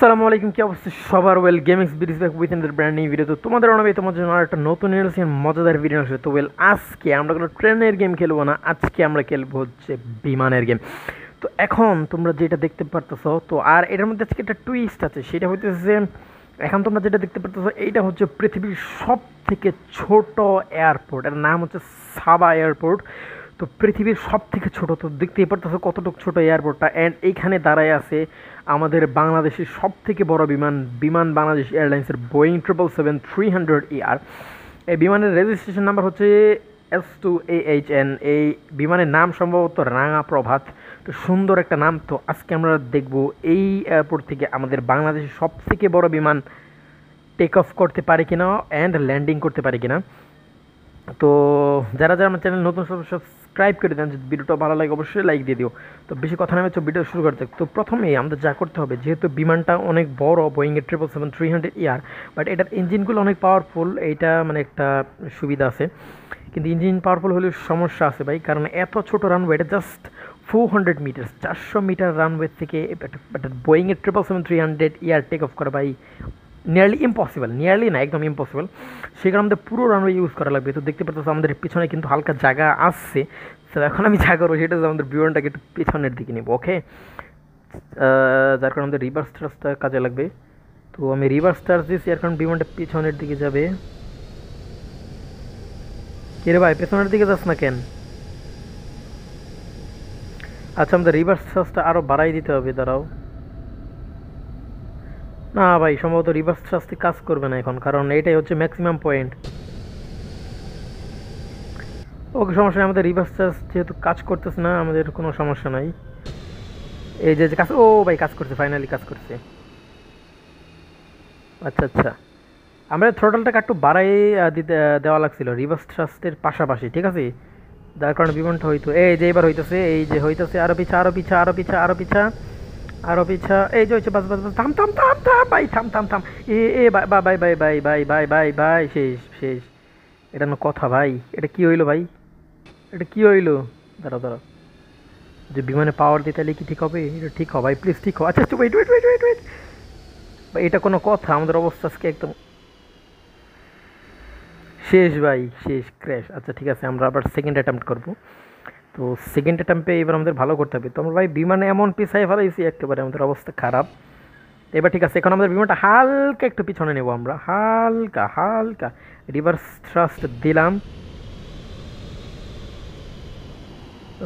আসসালামু আলাইকুম, কি অবস্থা সবার? Well gamings BD's back with another brand new video. তো তোমাদের অনাবে তোমার জন্য আর একটা নতুন ইনোসেন্ট মজাদার ভিডিও আসবে। তো আজকে আমরা কোনো ট্রেনের গেম খেলবো না, আজকে আমরা খেলবো হচ্ছে বিমানের গেম। তো এখন তোমরা যেটা দেখতে পারতেছো, তো আর এটার মধ্যে আজকে একটা টুইস্ট আছে, সেটা হইতেছে এখন তোমরা যেটা দেখতে পারতেছো এইটা হচ্ছে পৃথিবীর সব থেকে ছোট এয়ারপোর্ট। এর নাম হচ্ছে সাবা এয়ারপোর্ট। তো পৃথিবীর সব থেকে ছোট, তো দেখতেই পারতেছো কতটুকু ছোট এয়ারপোর্টটা। অ্যান্ড এইখানে দাঁড়ায় আছে আমাদের বাংলাদেশের সব থেকে বড় বিমান বাংলাদেশ এয়ারলাইন্সের বোয়িং 777-300ER। এই বিমানের রেজিস্ট্রেশন নাম্বার হচ্ছে S2AHN। এই বিমানের নাম সম্ভবত রাঙা প্রভাত। তো সুন্দর একটা নাম। তো আজকে আমরা দেখব এই এয়ারপোর্ট থেকে আমাদের বাংলাদেশের সব থেকে বড় বিমান টেক অফ করতে পারে কিনা অ্যান্ড ল্যান্ডিং করতে পারে কিনা। তো যারা যারা আমার চ্যানেল নতুন সাবস্ক্রাইব করে দেন, যদি ভিডিওটা ভালো লাগে অবশ্যই লাইক দিয়ে দিও। তো বেশি কথা না হচ্ছে ভিডিও শুরু করতে। তো প্রথমেই আমাদের যা করতে হবে, যেহেতু বিমানটা অনেক বড়, বোয়িংয়ের 777-300ER, বাট এটার ইঞ্জিনগুলো অনেক পাওয়ারফুল। এইটা মানে একটা সুবিধা আছে, কিন্তু ইঞ্জিন পাওয়ারফুল হলেও সমস্যা আছে ভাই, কারণ এত ছোট রানওয়ে, এটা জাস্ট 400 মিটার, 400 মিটার রানওয়ে থেকে একটা বোয়িংয়ের 777-300ER টেক অফ করা ভাই নিয়ারলি ইম্পসিবল। নিয়ারলি না, একদম ইম্পসিবল। সেই কারণে আমাদের পুরো রানওয়ে ইউজ করা লাগবে। তো দেখতে পাচ্ছ আমাদের পিছনে কিন্তু হালকা জায়গা আসছে। তো এখন আমি যা করবো সেটা আমাদের বিমানটাকে একটু পিছনের দিকে নেবো, ওকে। যার কারণে আমাদের রিভার্স থ্রাস্টটা কাজে লাগবে। তো আমি রিভার্স থ্রাস্ট দিচ্ছি, এর কারণ বিমানটা পিছনের দিকে যাবে। কে রে ভাই, পেছনের দিকে যাস না কেন? আচ্ছা, আমাদের রিভার্স থ্রাস্টটা আরও বাড়াই দিতে হবে, দাঁড়াও। না ভাই, সম্ভবত রিভার্স থ্রাস্টে কাজ করবে না এখন, কারণ এটাই হচ্ছে ম্যাক্সিমাম পয়েন্ট। ওকে, সমস্যা নেই, আমাদের রিভার্স চার্জ যেহেতু কাজ করতেছে না, আমাদের কোনো সমস্যা নাই। এই যে কাজ, ও ভাই কাজ করছে, ফাইনালি কাজ করছে। আচ্ছা আচ্ছা, আমরা থ্রোটলটাকে একটু বাড়াই দিতে দেওয়া লাগছিল রিভার্স থ্রাস্টের পাশাপাশি, ঠিক আছে। যার কারণে বিমানটা হইতো, এই যে এবার হইতেছে, এই যে হইতেছে, আরো পিছা আরো পিছা আরো পিছা আরো পিছা আরো পিছা, এই যে হচ্ছে, বাস বাস বাস, থাম থাম থাম থাম ভাই, থাম থাম থাম। এ এ bye bye bye bye bye bye bye bye, শেষ শেষ। এটা না কথা ভাই, এটা কি হইলো ভাই, এটা কি হইলো? দাঁড়াও দাঁড়াও, যে বিমানে পাওয়ার দিতে হলে কি ঠিক হবে? এটা ঠিক হবে ভাই, প্লিজ ঠিক হবে। আচ্ছা আচ্ছা, wait wait wait wait wait ভাই, এটা কোনো কথা? আমাদের অবস্থা আজকে একদম শেষ ভাই, শেষ, ক্র্যাশ। আচ্ছা ঠিক আছে, আমরা আবার সেকেন্ড অ্যাটেম্প্ট করবো। তো সেকেন্ড অ্যাটেম্পে এবার আমাদের ভালো করতে হবে। তো আমরা ভাই বিমানে এমন পিছাই ফেলাইছি একেবারে, আমাদের অবস্থা খারাপ। এবার ঠিক আছে, এখন আমাদের বিমানটা হালকা একটু পিছনে নেব আমরা, হালকা হালকা রিভার্স থ্রাস্ট দিলাম।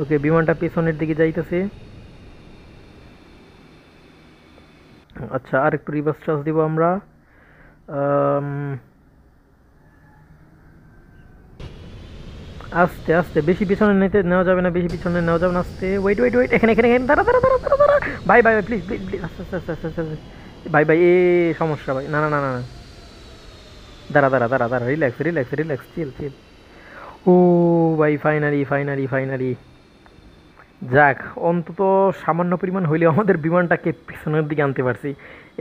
ওকে, বিমানটা পিছনের দিকে যাইতেছে। আচ্ছা, আর একটু রিভার্স থ্রাস্ট দিব আমরা। আম, আস্তে আস্তে, বেশি পিছনে নিতে নেওয়া যাবে না, বেশি পিছনে নেওয়া যাবে না, আস্তে। ওয়েট ওয়েট ওয়েট, এখানে এখানে এখানে, দাঁড়া দাঁড়া দাঁড়া দাঁড়া দাঁড়া ভাই ভাই ভাই, প্লিজ প্লিজ প্লিজ, আস্তে আস্তে আস্তে আস্তে আস্তে ভাই ভাই, এ সমস্যা ভাই, না না না না না। দাঁড়া দাঁড়া দাঁড়া দাঁড়া, রিল্যাক্স রিল্যাক্স রিল্যাক্স, চিল চিল। ও ভাই, ফাইনালি ফাইনালি ফাইনালি, যাক, অন্তত সামান্য পরিমাণ হইলেও আমাদের বিমানটাকে পিছনের দিকে আনতে পারছি।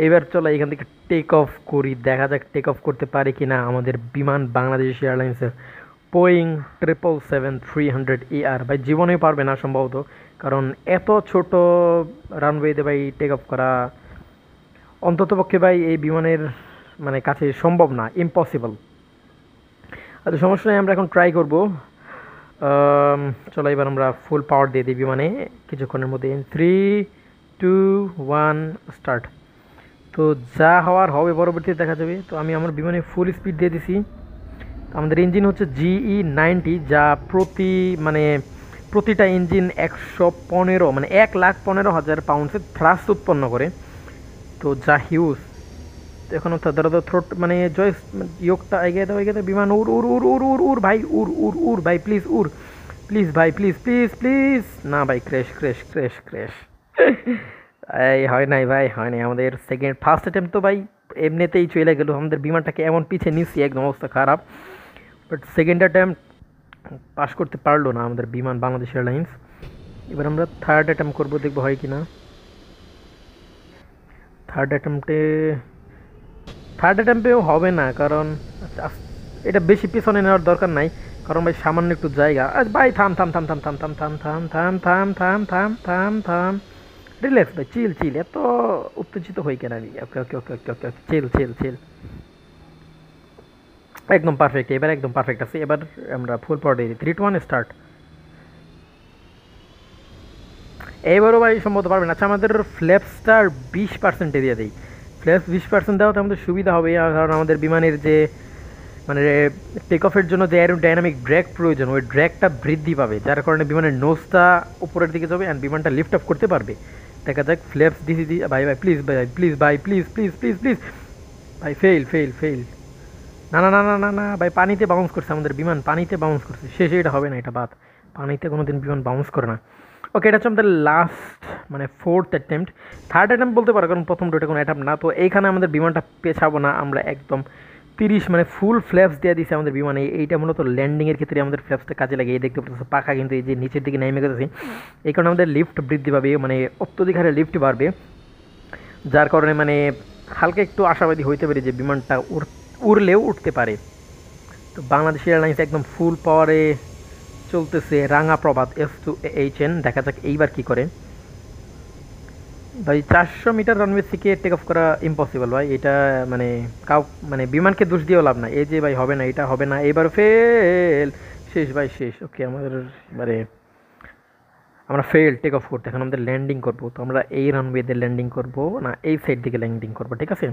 এবার চলো এখান থেকে টেক অফ করি, দেখা যাক টেক অফ করতে পারে কিনা আমাদের বিমান বাংলাদেশ এয়ারলাইন্সের বোয়িং 777-300ER। ভাই জীবনেই পারবে না সম্ভবত, কারণ এত ছোট রানওয়েতে ভাই টেক অফ করা অন্ততপক্ষে ভাই এই বিমানের মানে কাছে সম্ভব না, ইম্পসিবল। আচ্ছা সমস্যা নেই, আমরা এখন ট্রাই করবো। চলো এবার আমরা ফুল পাওয়ার দিয়ে দিই বিমানে কিছুক্ষণের মধ্যে। 3, 2, 1 স্টার্ট। তো যা হওয়ার হবে পরবর্তীতে দেখা যাবে। তো আমি আমার বিমানে ফুল স্পিড দিয়ে দিছি। আমাদের ইঞ্জিন হচ্ছে GE90, যা মানে প্রতিটা ইঞ্জিন 115, মানে 1,15,000 পাউন্ডসের থ্রাস্ট উৎপন্ন করে। তো যা হিউজ। তো এখন ধরো থ্রোট মানে জয়েস ইয়োগটা এগিয়ে দাও, এগিয়ে দাও, বিমান উড় উড় উড় উড় উড় উড় ভাই, উড় উড় উড় ভাই, প্লিজ উড়, প্লিজ ভাই, প্লিজ প্লিজ প্লিজ। না ভাই, ক্র্যাশ ক্র্যাশ ক্র্যাশ ক্র্যাশ। এই হয় নাই ভাই, হয় নাই। আমাদের ফার্স্ট অ্যাটেম্প তো ভাই এমনিতেই চলে গেল, আমাদের বিমানটাকে এমন পিছিয়ে নিচ্ছি, একদম অবস্থা খারাপ। বাট সেকেন্ড অ্যাটেম্প পাস করতে পারলো না আমাদের বিমান বাংলাদেশ এয়ারলাইন্স। এবার আমরা থার্ড অ্যাটেম্প করবো, দেখবো হয় কি না। থার্ড অ্যাটেম্পটে থার্ড অ্যাটেম্পেও হবে না, কারণ এটা বেশি পিছনে নেওয়ার দরকার নাই, কারণ ভাই সামান্য একটু জায়গা। ভাই থাম থাম থাম থাম থাম থাম থাম থাম থাম থাম থাম থাম থাম থাম। রিল্যাক্স ভাই, চিল চিল, এত উত্তেজিত হই কেন আমি? ওকে ওকে ওকে ওকে ওকে, চিল চিল চিল, একদম পারফেক্ট, এবার একদম পারফেক্ট আছে। এবার আমরা ফুল পাওয়ার দিয়ে দিই, 3 2 1 স্টার্ট। এইবারও ভাই সম্ভবত পারবেন। আচ্ছা আমাদের ফ্ল্যাপসটার 20% দিয়ে দিই। ফ্ল্যাপস 20% দেওয়াতে আমাদের সুবিধা হবে, কারণ আমাদের বিমানের যে মানে টেক অফের জন্য যে অ্যারোডাইনামিক ড্র্যাগ প্রয়োজন, ওই ড্র্যাগটা বৃদ্ধি পাবে, যার কারণে বিমানের নোজটা উপরের দিকে যাবে অ্যান্ড বিমানটা লিফট অফ করতে পারবে। দেখা যাক ফ্ল্যাপস দিছি দি, ভাই ভাই প্লিজ ভাই প্লিজ ভাই প্লিজ প্লিজ প্লিজ প্লিজ ভাই, ফেল ফেল ফেল। না না না না না না ভাই, পানিতে বাউন্স করছে আমাদের বিমান, পানিতে বাউন্স করছে, শেষে এটা হবে না, এটা বাদ। পানিতে কোনো দিন বিমান বাউন্স করে না। ওকে, এটা হচ্ছে আমাদের লাস্ট মানে 4th অ্যাটেম্প্ট। 3rd অ্যাটেম্প্ট বলতে পারো, কারণ প্রথম দুটো কোনো অ্যাটেম্প্ট না। তো এইখানে আমাদের বিমানটা পেছাবো না আমরা, একদম 30 মানে ফুল ফ্ল্যাপস দিয়ে দিছে আমাদের বিমানে। এইটা মূলত ল্যান্ডিংয়ের ক্ষেত্রে আমাদের ফ্ল্যাপসটা কাজে লাগে। এই দেখতে পাচ্ছি পাখা কিন্তু এই যে নিচের দিকে নেমে গেছে, এই কারণে আমাদের লিফট বৃদ্ধি পাবে, মানে অত্যধিক হারে লিফট বাড়বে, যার কারণে মানে হালকা একটু আশাবাদী হইতে পারি যে বিমানটা উড়লেও উঠতে পারে। তো বাংলাদেশ এয়ারলাইন্স একদম ফুল পাওয়ারে চলতেছে রাঙা প্রভাত S2HN। দেখা যাক এইবার কি করে। ভাই 400 মিটার রানওয়ে থেকে টেক অফ করা ইম্পসিবল ভাই, এটা মানে মানে বিমানকে দোষ দিয়েও লাভ না। এই যে ভাই হবে না, এটা হবে না, এবার ফেল, শেষ ভাই শেষ। ওকে, আমাদের মানে আমরা ফেল টেক অফ করতে, এখন আমাদের ল্যান্ডিং করবো। তো আমরা এই রানওয়েতে ল্যান্ডিং করবো না, এই সাইড দিকে ল্যান্ডিং করবো, ঠিক আছে?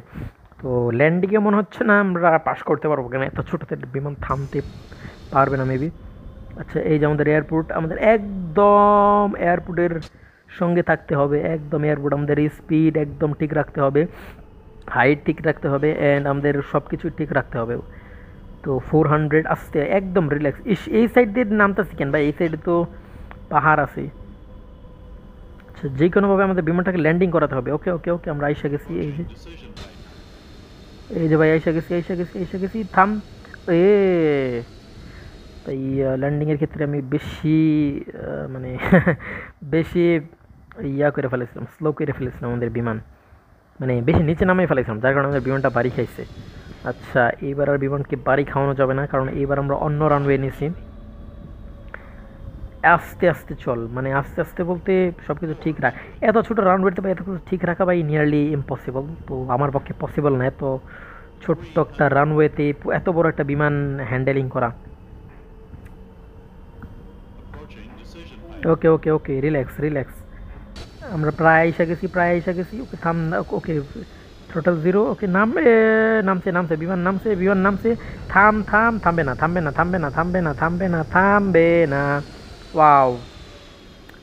তো ল্যান্ডিংয়ে মনে হচ্ছে না আমরা পাস করতে পারবো, কেন এত ছোটোতে বিমান থামতে পারবে না মেবি। আচ্ছা, এই যে আমাদের এয়ারপোর্ট, আমাদের একদম এয়ারপোর্টের সঙ্গে থাকতে হবে, একদম এয়ারপোর্ট, আমাদের স্পিড একদম ঠিক রাখতে হবে, হাইট ঠিক রাখতে হবে, অ্যান্ড আমাদের সব কিছু ঠিক রাখতে হবে। তো 400 আসতে একদম রিল্যাক্স। এই সাইড দিয়ে নামতেছি কেন ভাই? এই সাইডে তো পাহাড় আছে। আচ্ছা, যে কোনোভাবে আমাদের বিমানটাকে ল্যান্ডিং করাতে হবে। ওকে ওকে ওকে, আমরা আইসা গেছি, এই যে ভাই আইসা গেছি আইসা গেছি আইসা গেছি, থাম। এ তাই ল্যান্ডিংয়ের ক্ষেত্রে আমি বেশি মানে বেশি ইয়া করে ফেলেছিলাম, স্লো করে ফেলেছিলাম আমাদের বিমান, মানে বেশি নিচে নামিয়ে ফেলেছিলাম, যার কারণে আমাদের বিমানটা বাড়ি খাইছে। আচ্ছা, এইবার আর বিমানকে বাড়ি খাওয়ানো যাবে না, কারণ এইবার আমরা অন্য রানওয়ে নিয়েছি। আস্তে আস্তে চল, মানে আস্তে আস্তে বলতে সব কিছু ঠিক রাখ। এত ছোটো রানওয়েতে এত কিছু ঠিক রাখা ভাই নিয়ারলি ইম্পসিবল। তো আমার পক্ষে পসিবল না এত ছোট্ট একটা রানওয়েতে এত বড় একটা বিমান হ্যান্ডেলিং করা। ওকে ওকে ওকে, রিল্যাক্স রিল্যাক্স, আমরা প্রায় এসে গেছি, প্রায় এসে গেছি। ওকে থাম, ওকে টোটাল 0। ওকে নামবে, নামছে নামছে, বিমান নামছে, বিমান নামছে, থাম থাম, থামবে না থামবে না থামবে না থামবে না থামবে না থামবে না। ওয়াও,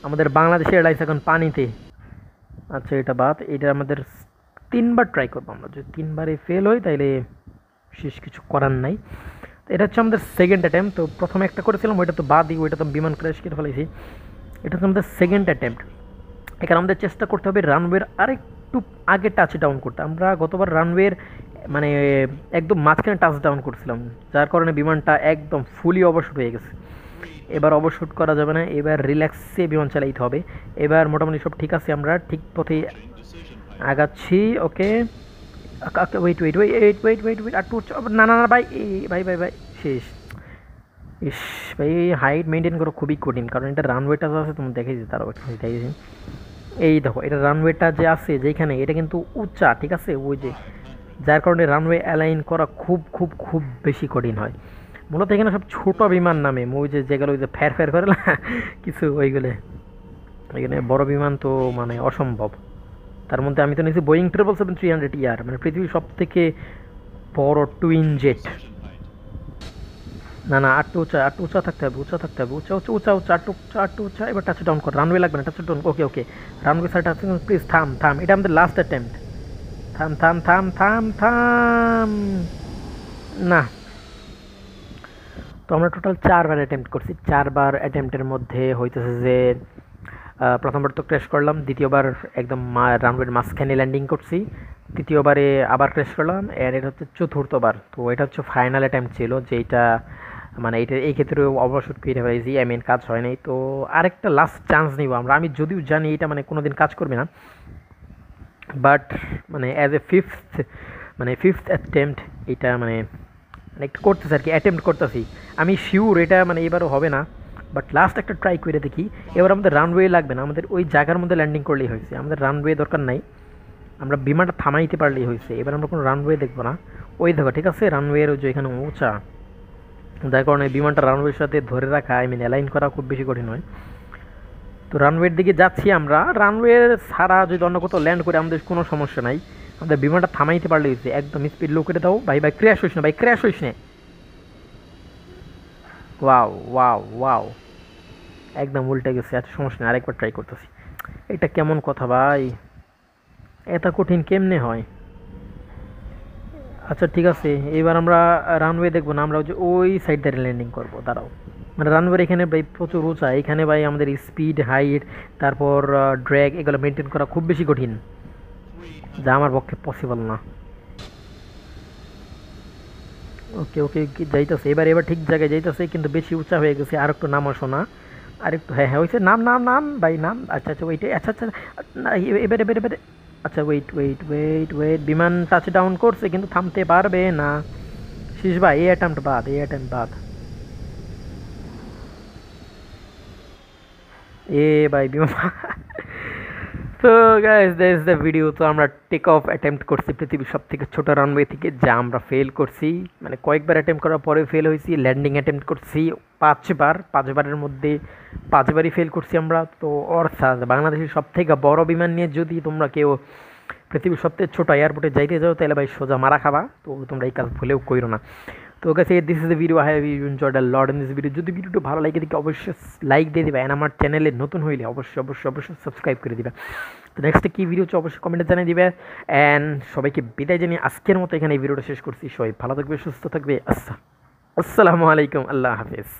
আমাদের বাংলাদেশ এয়ারলাইন্স এখন পানিতে। আচ্ছা, এটা বাদ, এটা আমাদের 3বার ট্রাই করবো। আমরা যদি 3বারে ফেল হই তাইলে শেষ, কিছু করার নাই। এটা হচ্ছে আমাদের সেকেন্ড অ্যাটেম্প। তো প্রথমে একটা করেছিলাম, ওইটা তো বাদই, ওইটা তো বিমান ক্র্যাশ করে ফেলেছি। এটা হচ্ছে আমাদের সেকেন্ড অ্যাটেম্প্ট। এখানে আমাদের চেষ্টা করতে হবে রানওয়ের আরেকটু আগে টাচ ডাউন করতে। আমরা গতবার রানওয়ের মানে একদম মাঝখানে টাচ ডাউন করছিলাম, যার কারণে বিমানটা একদম ফুলি ওভারশুট হয়ে গেছে। এবার ওভারশুট করা যাবে না, এবার রিল্যাক্সে বিমান চালাইতে হবে। এবার মোটামুটি সব ঠিক আছে, আমরা ঠিক পথে আগাচ্ছি। Okay, wait wait wait wait wait wait wait, একটু না না না ভাই, ভাই ভাই ভাই শেষ। ইস ভাই, হাইট মেনটেন করা খুবই কঠিন, কারণ এটা রানওয়েটা আছে, তুমি দেখে দিতে তারও দেখেছি। এই দেখো, এটা রানওয়েটা যে আছে যেখানে, এটা কিন্তু উচ্চা, ঠিক আছে? ওই যে যার কারণে রানওয়ে অ্যালাইন করা খুব খুব খুব বেশি কঠিন হয়। মূলত এখানে সব ছোট বিমান নামে, ওই যে যেগুলো ওই যে ফ্যার ফ্যার করে না কিছু, ওইগুলো। এখানে বড় বিমান তো মানে অসম্ভব। তার মধ্যে আমি তো নিয়েছি বোয়িং 777-300ER, মানে পৃথিবীর সব থেকে বড় টুইন জেট। না না, আটটু উঁচা, আটটু উঁচা থাকতে হবে, উঁচা থাকতে হবে, উঁচা উঁচা উঁচা উঁচা, আটটু উঁচা, আটটু উঁচা। এবার টাচ ডাউন কর, রানওয়ে লাগবে না, টাচ ডাউন। ওকে ওকে, রানওয়ে সাইড আছে, প্লিজ থাম থাম, এটা আমাদের লাস্ট অ্যাটেম্প্ট। থাম থাম থাম থাম থাম, না। তো আমরা টোটাল 4বার অ্যাটেম্প্ট করছি। 4বার অ্যাটেম্প্টের মধ্যে হইতেছে যে প্রথমবার তো ক্র্যাশ করলাম, দ্বিতীয়বার একদম রানওয়ের মাঝখানে ল্যান্ডিং করছি, তৃতীয়বারে আবার ক্র্যাশ করলাম, আর এটা হচ্ছে চতুর্থবার। তো এটা হচ্ছে ফাইনাল অ্যাটেম্প্ট ছিল, যেটা মানে এটা এই ক্ষেত্রে অবশ্যই ফিরে ফেলেছি, আই মিন কাজ হয় নাই। তো আরেকটা লাস্ট চান্স নিব আমরা। আমি যদিও জানি এটা মানে কোনো দিন কাজ করবে না, বাট মানে অ্যাজ এ ফিফথ অ্যাটেম্প্ট এটা মানে একটু করতেছি আর কি, অ্যাটেম্প্ট করতেছি। আমি শিওর এটা মানে এবারও হবে না, বাট লাস্ট একটা ট্রাই করে দেখি। এবার আমাদের রানওয়ে লাগবে না, আমাদের ওই জায়গার মধ্যে ল্যান্ডিং করলেই হয়েছে, আমাদের রানওয়ে দরকার নাই, আমরা বিমানটা থামাইতে পারলেই হয়েছে। এবার আমরা কোনো রানওয়ে দেখবো না, ওই দেখো ঠিক আছে রানওয়ের ওই যে এখানে উঁচা, যার কারণে বিমানটা রানওয়ের সাথে ধরে রাখা অ্যালাইন করা খুব বেশি কঠিন হয়। তো রানওয়ের দিকে যাচ্ছি আমরা, রানওয়ে ছাড়া যদি অন্য কোথাও ল্যান্ড করে আমাদের কোনো সমস্যা নাই, আমাদের বিমানটা থামাইতে পারলে হয়েছে। একদম স্পিড লো করে দাও ভাই, ক্র্যাশ হইস না ভাই, ক্র্যাশ হইস না। ওয়াও ওয়াও ওয়াও, একদম উল্টে গেছে, এত সমস্যা নেই, আরেকবার ট্রাই করতেছি। এটা কেমন কথা ভাই, এত কঠিন কেমনে হয়? আচ্ছা ঠিক আছে, এবার আমরা রানওয়ে দেখবো না, আমরা ওই সাইড দিয়ে ল্যান্ডিং করবো, দাঁড়াও। মানে রানওয়ে এখানে ভাই প্রচুর উঁচা, এখানে ভাই আমাদের স্পিড হাইট তারপর ড্র্যাগ এগুলো মেনটেন করা খুব বেশি কঠিন, যা আমার পক্ষে পসিবল না। ওকে ওকে যাইতেছে, এবার ঠিক জায়গায় যাইতেছে, কিন্তু বেশি উঁচা হয়ে গেছে, আর একটু নাম আসো না, আর একটু, হ্যাঁ হ্যাঁ হয়েছে, নাম নাম নাম ভাই নাম। আচ্ছা আচ্ছা ওইটাই, আচ্ছা আচ্ছা না, এবারে এবারে এবারে, আচ্ছা ওয়েট ওয়েট ওয়েট ওয়েট, বিমান টাচ ডাউন করছে কিন্তু থামতে পারবে না। শেষ ভাই, এই অ্যাটেম্প্ট বাদ, এই অ্যাটেম্প্ট বাদ। এ ভাই বিমান তো guys that is the video. তো আমরা টেক অফ অ্যাটেম্প্ট করছি পৃথিবীর সব থেকে ছোট রানওয়ে থেকে, যা আমরা ফেল করছি, মানে কয়েকবার অ্যাটেম্প্ট করার পরে ফেল হয়েছি। ল্যান্ডিং অ্যাটেম্প্ট করছি 5 বার, 5বারের মধ্যে 5বারই ফেল করছি আমরা। তো অর্থাৎ বাংলাদেশের সব থেকে বড় বিমান নিয়ে যদি তোমরা কেউ পৃথিবীর সবথেকে ছোট এয়ারপোর্টে যাইতে যাও, তাহলে ভাই সোজা মারা খাবা। তো তোমরা এই কাজ ভুলেও করো না। তো কাছে this is the video, I have you enjoyed a lot in this video. যদি ভিডিওটা ভালো লাগে দেখি অবশ্যই লাইক দিয়ে দিবে, অ্যান্ড আমার চ্যানেলে নতুন হইলে অবশ্যই অবশ্যই অবশ্যই সাবস্ক্রাইব করে দিবে। তো নেক্সট কী ভিডিও হচ্ছে অবশ্যই কমেন্টে জানিয়ে দিবে। অ্যান্ড সবাইকে বিদায় জানিয়ে আজকের মতো এখানে এই ভিডিওটা শেষ করছি। সবাই ভালো থাকবে, সুস্থ থাকবে। আসসালামু আলাইকুম, আল্লাহ হাফেজ।